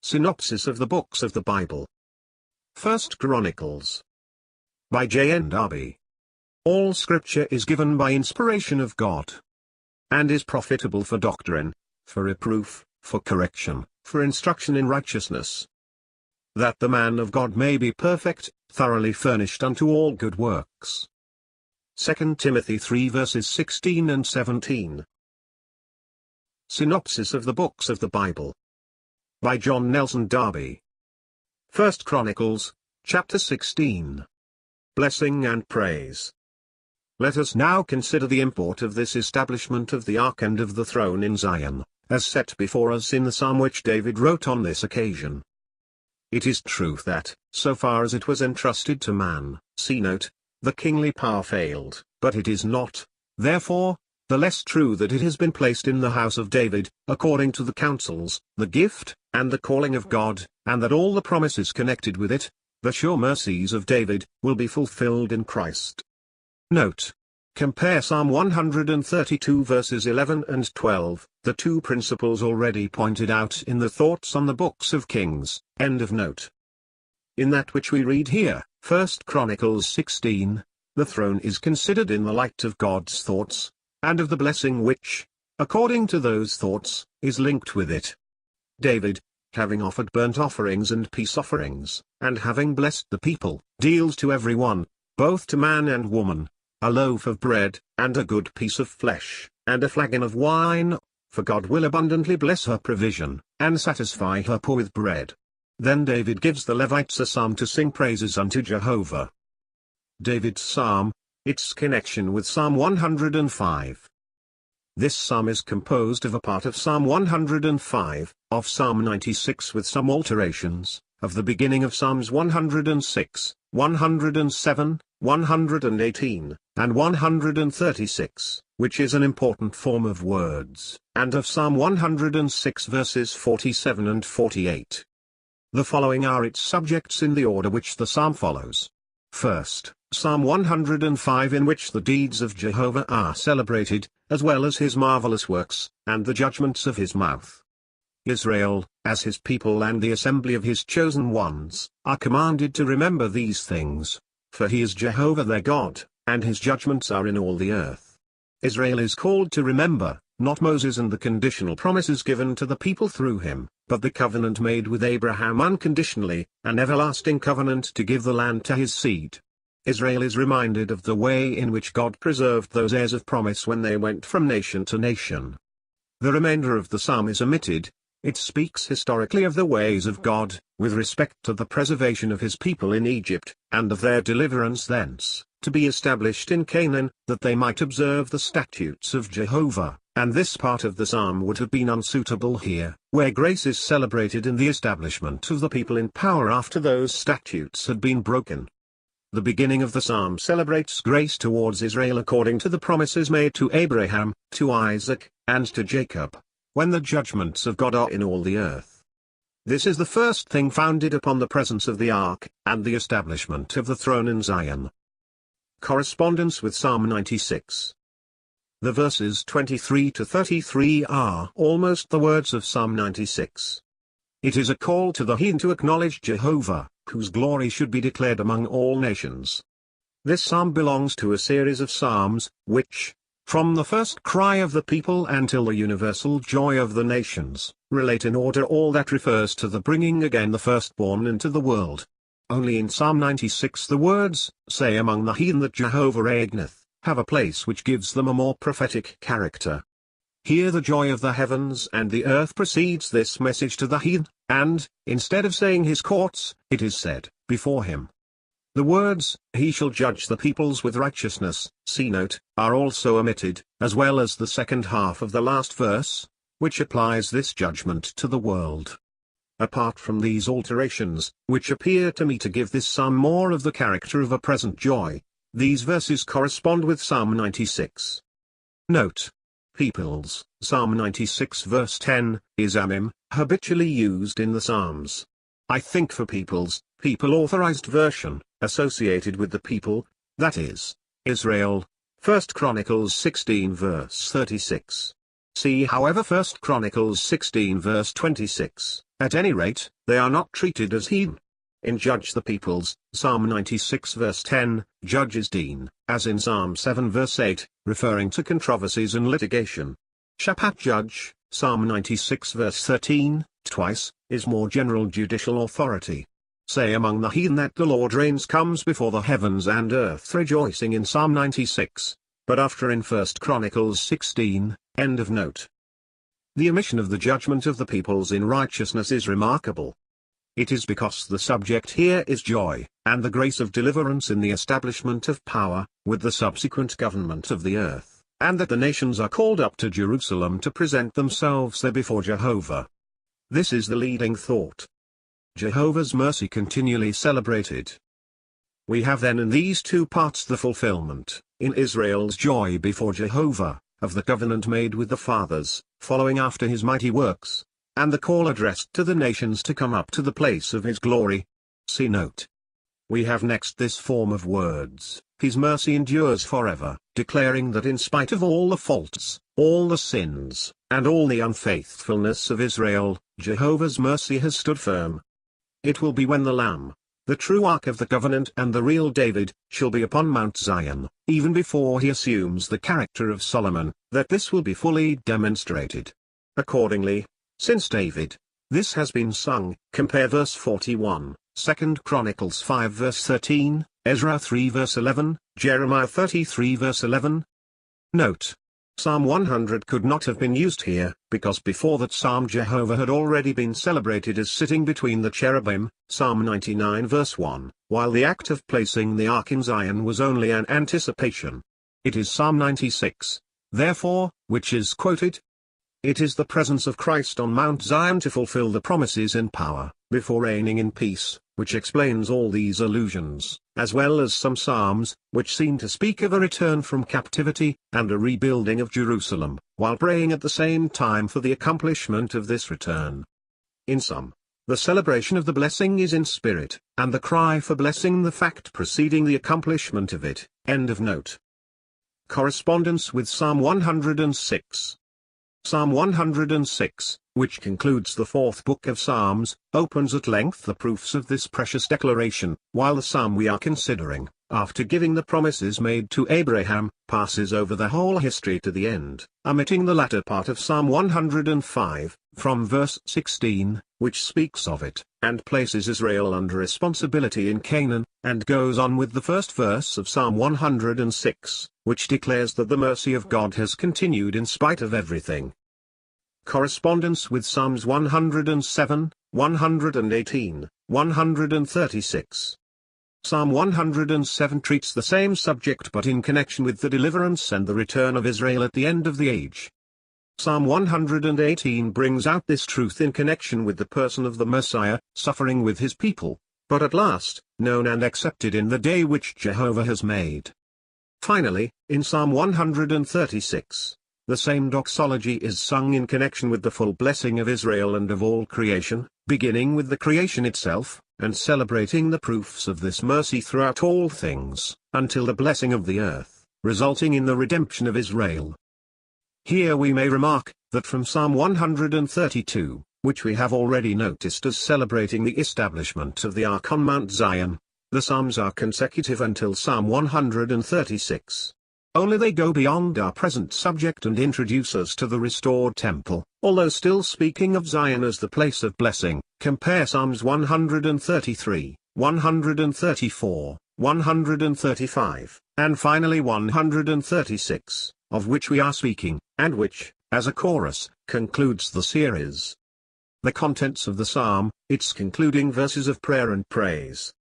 Synopsis of the books of the Bible. 1st Chronicles. By JND Darby. All Scripture is given by inspiration of God, and is profitable for doctrine, for reproof, for correction, for instruction in righteousness, that the man of God may be perfect, thoroughly furnished unto all good works. 2 Timothy 3 verses 16 and 17. Synopsis of the books of the Bible. By John Nelson Darby. 1st Chronicles, chapter 16. Blessing and Praise. Let us now consider the import of this establishment of the ark and of the throne in Zion, as set before us in the psalm which David wrote on this occasion. It is true that, so far as it was entrusted to man, see note, the kingly power failed, but it is not, therefore, the less true that it has been placed in the house of David, according to the counsels, the gift, and the calling of God, and that all the promises connected with it, the sure mercies of David, will be fulfilled in Christ. Note. Compare Psalm 132 verses 11 and 12, the two principles already pointed out in the thoughts on the books of Kings, end of note. In that which we read here, 1st Chronicles 16, the throne is considered in the light of God's thoughts, and of the blessing which, according to those thoughts, is linked with it. David, having offered burnt offerings and peace offerings, and having blessed the people, deals to every one, both to man and woman, a loaf of bread, and a good piece of flesh, and a flagon of wine, for God will abundantly bless her provision, and satisfy her poor with bread. Then David gives the Levites a psalm to sing praises unto Jehovah. David's psalm, its connection with Psalm 105. This psalm is composed of a part of Psalm 105, of Psalm 96 with some alterations, of the beginning of Psalms 106, 107, 118, and 136, which is an important form of words, and of Psalm 106 verses 47 and 48. The following are its subjects in the order which the psalm follows. First, Psalm 105, in which the deeds of Jehovah are celebrated, as well as his marvelous works, and the judgments of his mouth. Israel, as his people and the assembly of his chosen ones, are commanded to remember these things, for he is Jehovah their God, and his judgments are in all the earth. Israel is called to remember, not Moses and the conditional promises given to the people through him, but the covenant made with Abraham unconditionally, an everlasting covenant to give the land to his seed. Israel is reminded of the way in which God preserved those heirs of promise when they went from nation to nation. The remainder of the psalm is omitted. It speaks historically of the ways of God, with respect to the preservation of his people in Egypt, and of their deliverance thence, to be established in Canaan, that they might observe the statutes of Jehovah, and this part of the psalm would have been unsuitable here, where grace is celebrated in the establishment of the people in power after those statutes had been broken. The beginning of the psalm celebrates grace towards Israel according to the promises made to Abraham, to Isaac, and to Jacob, when the judgments of God are in all the earth. This is the first thing founded upon the presence of the ark, and the establishment of the throne in Zion. Correspondence with Psalm 96. The verses 23 to 33 are almost the words of Psalm 96. It is a call to the heathen to acknowledge Jehovah, whose glory should be declared among all nations. This psalm belongs to a series of psalms, which, from the first cry of the people until the universal joy of the nations, relate in order all that refers to the bringing again the firstborn into the world. Only in Psalm 96 the words, "Say among the heathen that Jehovah reigneth," have a place which gives them a more prophetic character. Here the joy of the heavens and the earth precedes this message to the heathen, and, instead of saying his courts, it is said, before him. The words, "He shall judge the peoples with righteousness," see note, are also omitted, as well as the second half of the last verse, which applies this judgment to the world. Apart from these alterations, which appear to me to give this psalm more of the character of a present joy, these verses correspond with Psalm 96. Note. Peoples, Psalm 96 verse 10, is amim, habitually used in the Psalms. I think for peoples, people authorized version, associated with the people, that is, Israel. 1 Chronicles 16 verse 36. See however 1 Chronicles 16 verse 26, At any rate, they are not treated as heathen. In Judge the Peoples, Psalm 96 verse 10, Judges Dean, as in Psalm 7 verse 8, referring to controversies and litigation. Shaphat Judge, Psalm 96 verse 13, twice, is more general judicial authority. Say among the heathen that the Lord reigns comes before the heavens and earth rejoicing in Psalm 96, but after in 1 Chronicles 16, end of note. The omission of the judgment of the peoples in righteousness is remarkable. It is because the subject here is joy, and the grace of deliverance in the establishment of power, with the subsequent government of the earth, and that the nations are called up to Jerusalem to present themselves there before Jehovah. This is the leading thought. Jehovah's mercy continually celebrated. We have then in these two parts the fulfillment, in Israel's joy before Jehovah, of the covenant made with the fathers, following after his mighty works, and the call addressed to the nations to come up to the place of his glory. See note. We have next this form of words, his mercy endures forever, declaring that in spite of all the faults, all the sins, and all the unfaithfulness of Israel, Jehovah's mercy has stood firm. It will be when the Lamb, the true Ark of the Covenant and the real David, shall be upon Mount Zion, even before he assumes the character of Solomon, that this will be fully demonstrated. Accordingly, since David, this has been sung, compare verse 41, 2 Chronicles 5 verse 13, Ezra 3 verse 11, Jeremiah 33 verse 11. Note. Psalm 100 could not have been used here, because before that psalm Jehovah had already been celebrated as sitting between the cherubim, Psalm 99 verse 1, while the act of placing the ark in Zion was only an anticipation. It is Psalm 96, therefore, which is quoted. It is the presence of Christ on Mount Zion to fulfill the promises in power, before reigning in peace, which explains all these allusions, as well as some psalms, which seem to speak of a return from captivity, and a rebuilding of Jerusalem, while praying at the same time for the accomplishment of this return. In sum, the celebration of the blessing is in spirit, and the cry for blessing the fact preceding the accomplishment of it. End of note. Correspondence with Psalm 106. Psalm 106, which concludes the fourth book of Psalms, opens at length the proofs of this precious declaration, while the psalm we are considering, after giving the promises made to Abraham, passes over the whole history to the end, omitting the latter part of Psalm 105, from verse 16, which speaks of it, and places Israel under responsibility in Canaan, and goes on with the first verse of Psalm 106, which declares that the mercy of God has continued in spite of everything. Correspondence with Psalms 107, 118, 136. Psalm 107 treats the same subject but in connection with the deliverance and the return of Israel at the end of the age. Psalm 118 brings out this truth in connection with the person of the Messiah, suffering with his people, but at last, known and accepted in the day which Jehovah has made. Finally, in Psalm 136, the same doxology is sung in connection with the full blessing of Israel and of all creation, beginning with the creation itself, and celebrating the proofs of this mercy throughout all things, until the blessing of the earth, resulting in the redemption of Israel. Here we may remark, that from Psalm 132, which we have already noticed as celebrating the establishment of the Ark on Mount Zion, the Psalms are consecutive until Psalm 136. Only they go beyond our present subject and introduce us to the restored temple, although still speaking of Zion as the place of blessing. Compare Psalms 133, 134, 135, and finally 136, of which we are speaking, and which, as a chorus, concludes the series. The contents of the psalm, its concluding verses of prayer and praise.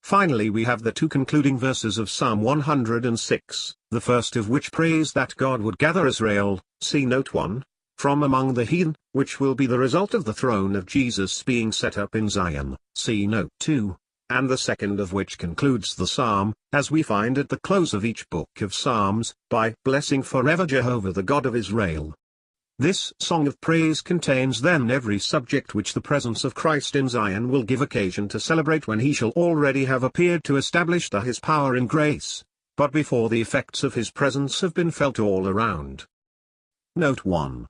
Finally we have the two concluding verses of Psalm 106, the first of which prays that God would gather Israel, see note 1, from among the heathen, which will be the result of the throne of Jesus being set up in Zion, see note 2, and the second of which concludes the psalm, as we find at the close of each book of Psalms, by blessing forever Jehovah the God of Israel. This song of praise contains then every subject which the presence of Christ in Zion will give occasion to celebrate when he shall already have appeared to establish his power in grace, but before the effects of his presence have been felt all around. Note 1.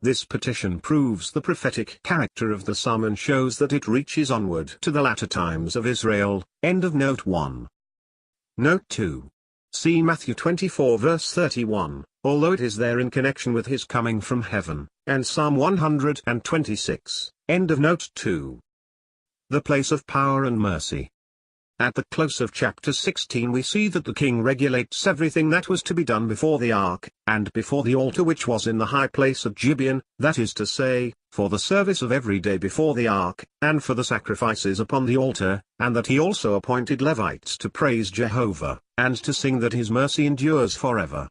This petition proves the prophetic character of the psalm and shows that it reaches onward to the latter times of Israel. End of note 1. Note 2. See Matthew 24 verse 31, although it is there in connection with his coming from heaven, and Psalm 126. End of note 2. The place of power and mercy. At the close of chapter 16 we see that the king regulates everything that was to be done before the ark, and before the altar which was in the high place at Gibeon, that is to say, for the service of every day before the ark, and for the sacrifices upon the altar, and that he also appointed Levites to praise Jehovah, and to sing that his mercy endures forever.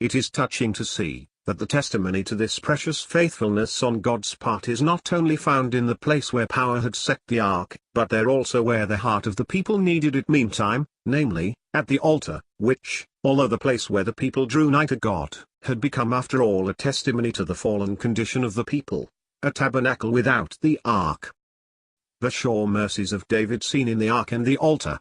It is touching to see that the testimony to this precious faithfulness on God's part is not only found in the place where power had set the ark, but there also where the heart of the people needed it meantime, namely, at the altar, which, although the place where the people drew nigh to God, had become after all a testimony to the fallen condition of the people, a tabernacle without the ark. The sure mercies of David seen in the ark and the altar.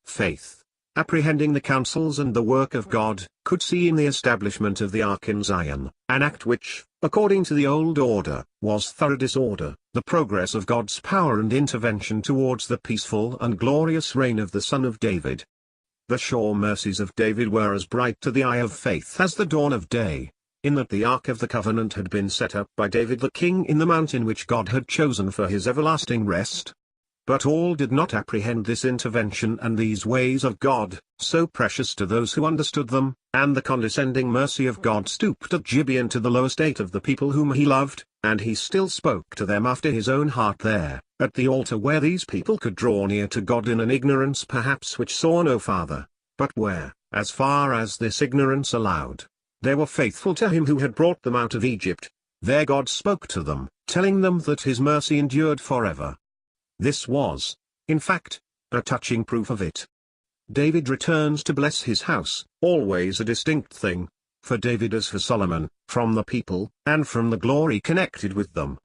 Faith, apprehending the counsels and the work of God, could see in the establishment of the ark in Zion, an act which, according to the old order, was thorough disorder, the progress of God's power and intervention towards the peaceful and glorious reign of the Son of David. The sure mercies of David were as bright to the eye of faith as the dawn of day, in that the ark of the covenant had been set up by David the king in the mountain which God had chosen for his everlasting rest. But all did not apprehend this intervention and these ways of God, so precious to those who understood them, and the condescending mercy of God stooped at Gibeon to the low estate of the people whom he loved, and he still spoke to them after his own heart there, at the altar where these people could draw near to God in an ignorance perhaps which saw no farther, but where, as far as this ignorance allowed, they were faithful to him who had brought them out of Egypt. There God spoke to them, telling them that his mercy endured forever. This was, in fact, a touching proof of it. David returns to bless his house, always a distinct thing, for David as for Solomon, from the people, and from the glory connected with them,